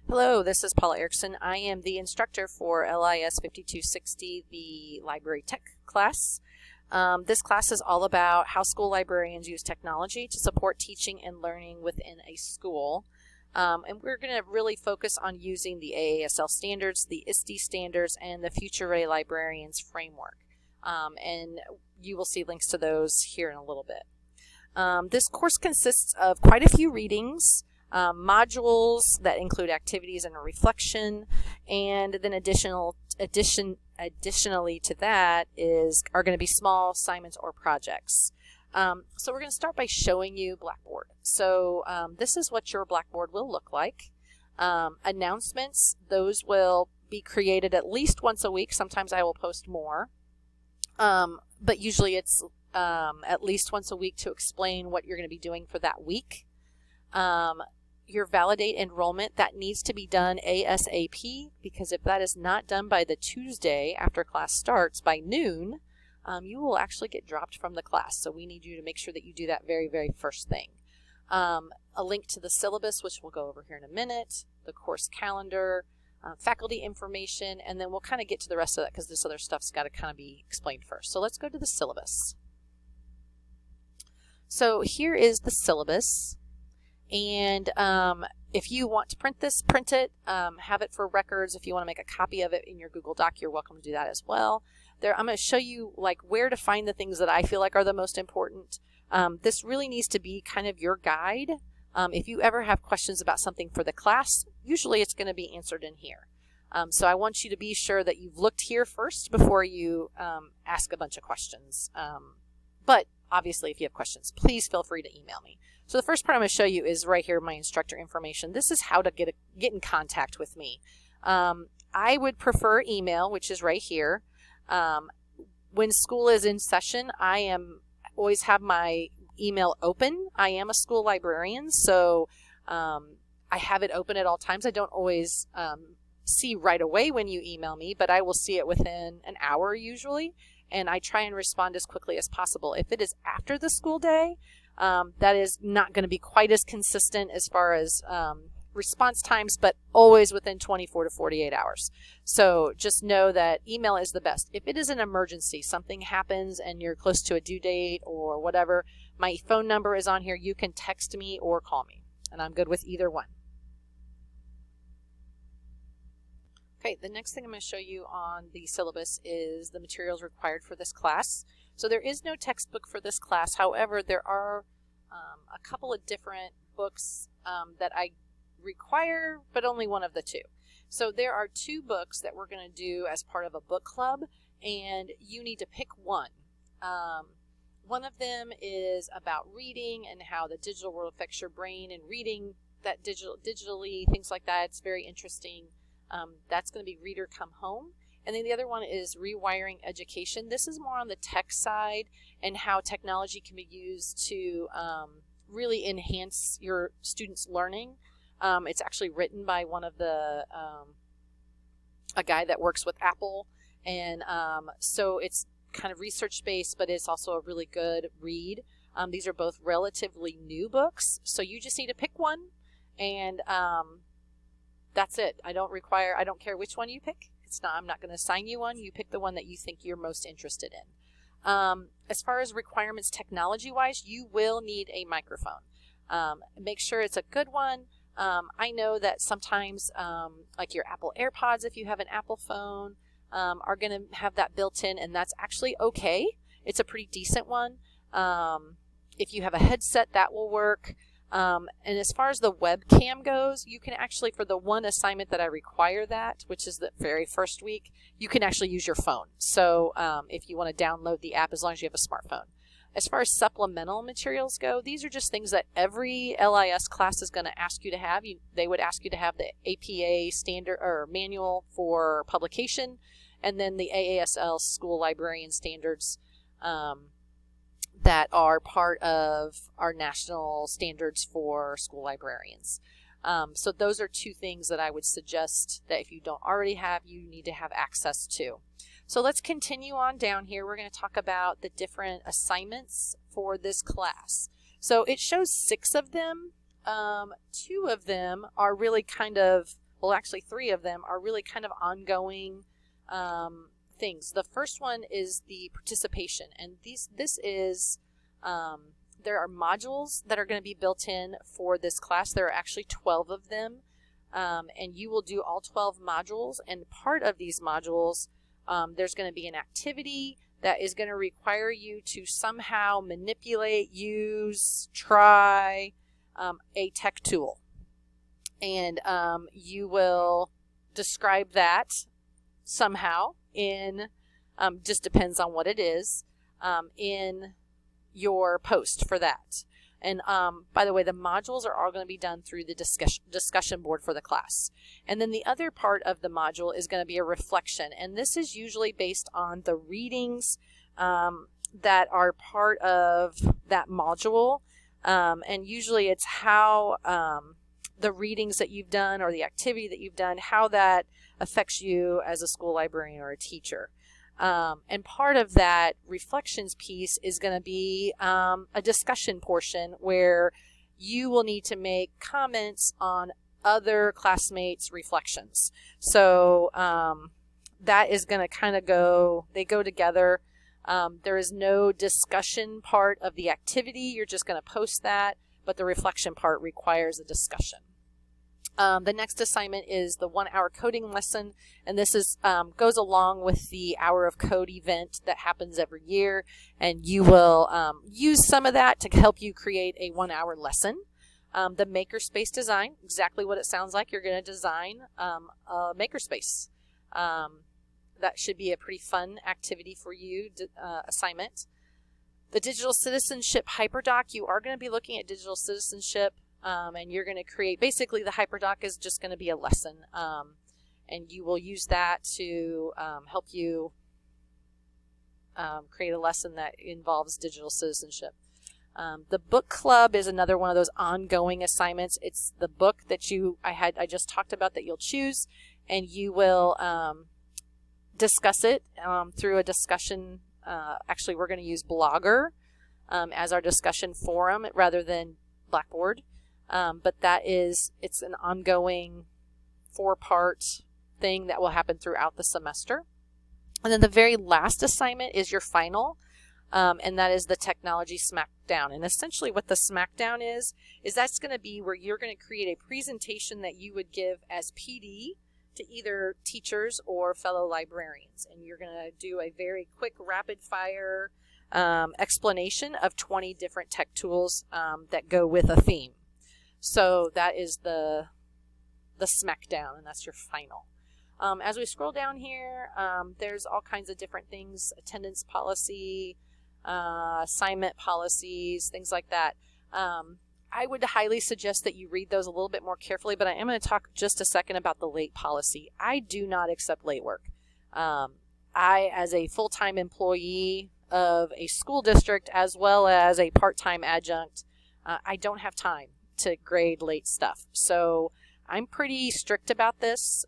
Hello, this is Paula Erickson. I am the instructor for LIS5260, the library tech class. This class is all about how school librarians use technology to support teaching and learning within a school. And we're going to really focus on using the AASL standards, the ISTE standards, and the Future Ready Librarians framework. And you will see links to those here in a little bit. This course consists of quite a few readings, modules that include activities and a reflection, and then additionally to that are going to be small assignments or projects. So we're going to start by showing you Blackboard. So this is what your Blackboard will look like. Announcements, those will be created at least once a week. Sometimes I will post more, but usually it's at least once a week to explain what you're going to be doing for that week. Your validate enrollment, that needs to be done ASAP, because if that is not done by the Tuesday after class starts by noon, you will actually get dropped from the class. So we need you to make sure that you do that very, very first thing. A link to the syllabus, which we'll go over here in a minute, the course calendar, faculty information, and then we'll kind of get to the rest of that because this other stuff's got to kind of be explained first. So let's go to the syllabus. So here is the syllabus. And if you want to print this, print it, have it for records. If you want to make a copy of it in your Google Doc, you're welcome to do that as well. I'm going to show you like where to find the things that I feel like are the most important. This really needs to be kind of your guide. If you ever have questions about something for the class, usually it's going to be answered in here. So I want you to be sure that you've looked here first before you ask a bunch of questions. But obviously, if you have questions, please feel free to email me. So the first part I'm going to show you is right here, my instructor information. This is how to get in contact with me. I would prefer email, which is right here. When school is in session, I always have my email open. I am a school librarian, so I have it open at all times. I don't always see right away when you email me, but I will see it within an hour usually. And I try and respond as quickly as possible. If it is after the school day, that is not going to be quite as consistent as far as response times, but always within 24 to 48 hours. So just know that email is the best. If it is an emergency, something happens and you're close to a due date or whatever, my phone number is on here. You can text me or call me, and I'm good with either one. Okay, the next thing I'm going to show you on the syllabus is the materials required for this class. So there is no textbook for this class. However, there are a couple of different books that I require, but only one of the two. So there are two books that we're going to do as part of a book club, and you need to pick one. One of them is about reading and how the digital world affects your brain and reading that digitally, things like that. It's very interesting. That's going to be Reader Come Home. And then the other one is Rewiring Education. This is more on the tech side and how technology can be used to really enhance your students' learning. It's actually written by one of the, a guy that works with Apple. And so it's kind of research-based, but it's also a really good read. These are both relatively new books, so you just need to pick one. And that's it. I don't care which one you pick. I'm not going to assign you one. You pick the one that you think you're most interested in. As far as requirements technology-wise, you will need a microphone. Make sure it's a good one. I know that sometimes like your Apple AirPods, if you have an Apple phone, are going to have that built in, and that's actually okay. It's a pretty decent one. If you have a headset, that will work. And as far as the webcam goes, you can actually, for the one assignment that I require that, which is the very first week, you can actually use your phone. So if you want to download the app, as long as you have a smartphone. As far as supplemental materials go, these are just things that every LIS class is going to ask you to have. They would ask you to have the APA standard or manual for publication, and then the AASL school librarian standards that are part of our national standards for school librarians. So those are two things that I would suggest that if you don't already have, you need to have access to. So let's continue on down here. We're going to talk about the different assignments for this class. So it shows 6 of them. 2 of them are really kind of well, actually 3 of them, are really kind of ongoing things. The first one is the participation, and there are modules that are going to be built in for this class. There are actually 12 of them, and you will do all 12 modules, and part of these modules, there's going to be an activity that is going to require you to somehow manipulate, use, try a tech tool. And you will describe that somehow in, just depends on what it is, in your post for that. And by the way, the modules are all going to be done through the discussion board for the class. And then the other part of the module is going to be a reflection. And this is usually based on the readings that are part of that module. And usually it's how the readings that you've done or the activity that you've done, how that affects you as a school librarian or a teacher. And part of that reflections piece is going to be a discussion portion where you will need to make comments on other classmates' reflections. So that is going to kind of they go together. There is no discussion part of the activity. You're just going to post that, but the reflection part requires a discussion. The next assignment is the 1-hour coding lesson, and this is goes along with the Hour of Code event that happens every year, and you will use some of that to help you create a 1-hour lesson. The makerspace design, exactly what it sounds like. You're going to design a makerspace. That should be a pretty fun activity for you, assignment. The digital citizenship hyperdoc, you are going to be looking at digital citizenship. And you're going to create, basically the hyperdoc is just going to be a lesson, and you will use that to help you create a lesson that involves digital citizenship. The book club is another one of those ongoing assignments. It's the book that I just talked about that you'll choose, and you will discuss it through a discussion. Actually, we're going to use Blogger as our discussion forum rather than Blackboard. But it's an ongoing 4-part thing that will happen throughout the semester. And then the very last assignment is your final, and that is the technology smackdown. And essentially what the smackdown is that's going to be where you're going to create a presentation that you would give as PD to either teachers or fellow librarians. And you're going to do a very quick rapid fire explanation of 20 different tech tools that go with a theme. So that is the smackdown, and that's your final. As we scroll down here, there's all kinds of different things, attendance policy, assignment policies, things like that. I would highly suggest that you read those a little bit more carefully, but I am going to talk just a second about the late policy. I do not accept late work. I, as a full-time employee of a school district as well as a part-time adjunct, I don't have time to grade late stuff. So I'm pretty strict about this.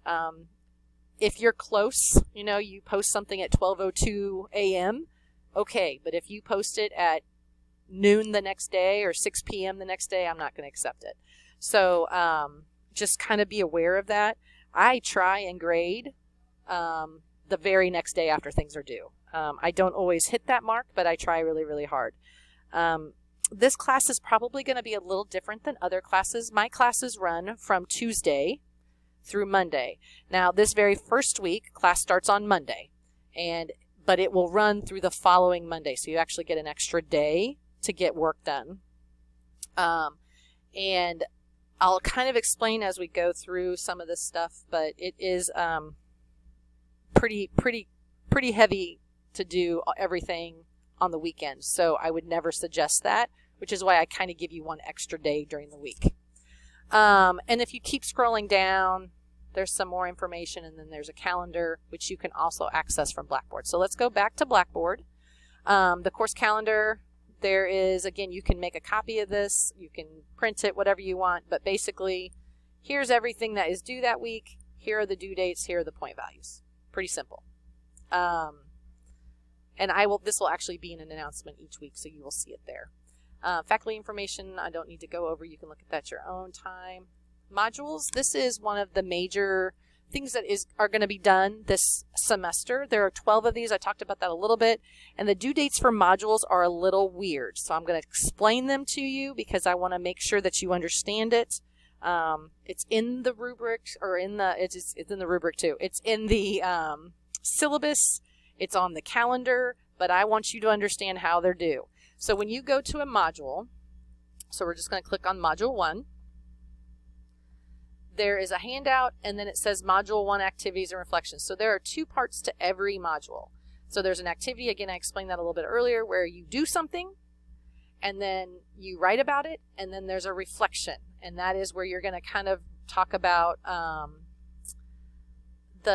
If you're close, you post something at 12:02 a.m., okay, but if you post it at noon the next day or 6 p.m. the next day, I'm not going to accept it. So just kind of be aware of that. I try and grade the very next day after things are due. I don't always hit that mark, but I try really, really hard. This class is probably going to be a little different than other classes. My classes run from Tuesday through Monday. Now, this very first week, class starts on Monday, but it will run through the following Monday, so you actually get an extra day to get work done. And I'll kind of explain as we go through some of this stuff, but it is pretty heavy to do everything on the weekend, so I would never suggest that, which is why I kind of give you one extra day during the week. And if you keep scrolling down, there's some more information, and then there's a calendar, which you can also access from Blackboard. So let's go back to Blackboard. The course calendar, there is, again, you can make a copy of this, you can print it, whatever you want, but basically, here's everything that is due that week, here are the due dates, here are the point values. Pretty simple. And this will actually be in an announcement each week, so you will see it there. Faculty information, I don't need to go over. You can look at that at your own time. Modules, this is one of the major things that are going to be done this semester. There are 12 of these. I talked about that a little bit. And the due dates for modules are a little weird. So I'm going to explain them to you because I want to make sure that you understand it. It's in the rubric, or it's in the rubric too. It's in the syllabus. It's on the calendar, but I want you to understand how they're due. So when you go to a module, so we're just going to click on Module 1. There is a handout, and then it says Module 1 Activities and Reflections. So there are 2 parts to every module. So there's an activity, again, I explained that a little bit earlier, where you do something, and then you write about it, and then there's a reflection. And that is where you're going to kind of talk about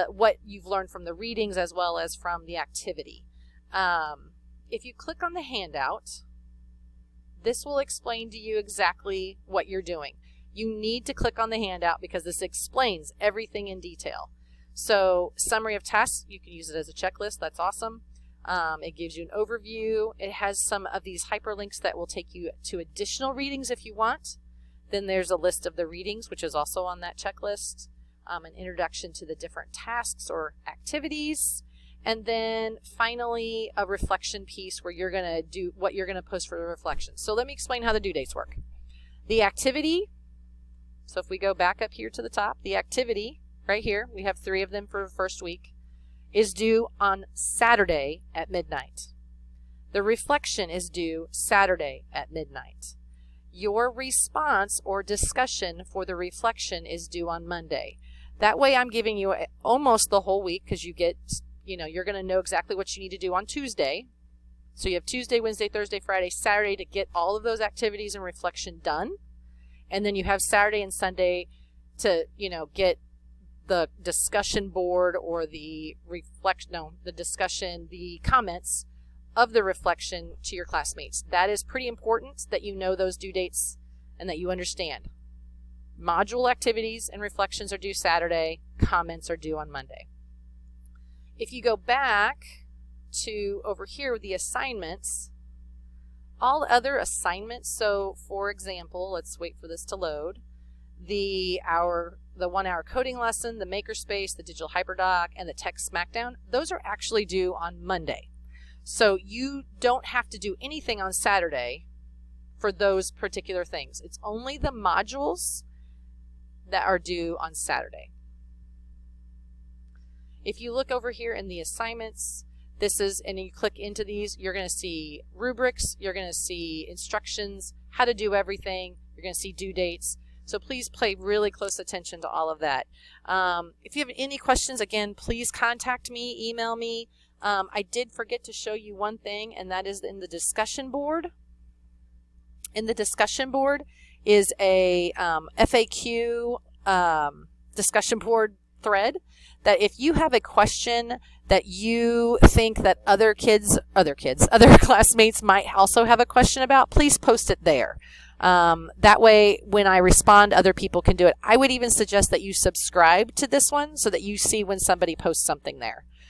what you've learned from the readings as well as from the activity. If you click on the handout, this will explain to you exactly what you're doing. You need to click on the handout because this explains everything in detail. So, summary of tasks, you can use it as a checklist. That's awesome. It gives you an overview. It has some of these hyperlinks that will take you to additional readings if you want. Then there's a list of the readings, which is also on that checklist. An introduction to the different tasks or activities. And then finally, a reflection piece where you're going to do what you're going to post for the reflection. So let me explain how the due dates work. The activity, so if we go back up here to the top, the activity right here, we have 3 of them for the first week, is due on Saturday at midnight. The reflection is due Saturday at midnight. Your response or discussion for the reflection is due on Monday. That way I'm giving you almost the whole week because you're going to know exactly what you need to do on Tuesday. So you have Tuesday, Wednesday, Thursday, Friday, Saturday to get all of those activities and reflection done. And then you have Saturday and Sunday to, get the discussion board or the comments of the reflection to your classmates. That is pretty important that you know those due dates and that you understand. Module activities and reflections are due Saturday. Comments are due on Monday. If you go back to over here with the assignments, all other assignments, so for example, let's wait for this to load, the 1-hour coding lesson, the Makerspace, the Digital Hyperdoc, and the Tech Smackdown, those are actually due on Monday. So you don't have to do anything on Saturday for those particular things. It's only the modules that are due on Saturday. If you look over here in the assignments, and you click into these, you're going to see rubrics, you're going to see instructions, how to do everything, you're going to see due dates. So please pay really close attention to all of that. If you have any questions, again, please contact me, email me. I did forget to show you one thing, and that is in the discussion board. In the discussion board is a FAQ discussion board thread that if you have a question that you think that other classmates might also have a question about, please post it there. That way, when I respond, other people can do it. I would even suggest that you subscribe to this one so that you see when somebody posts something there.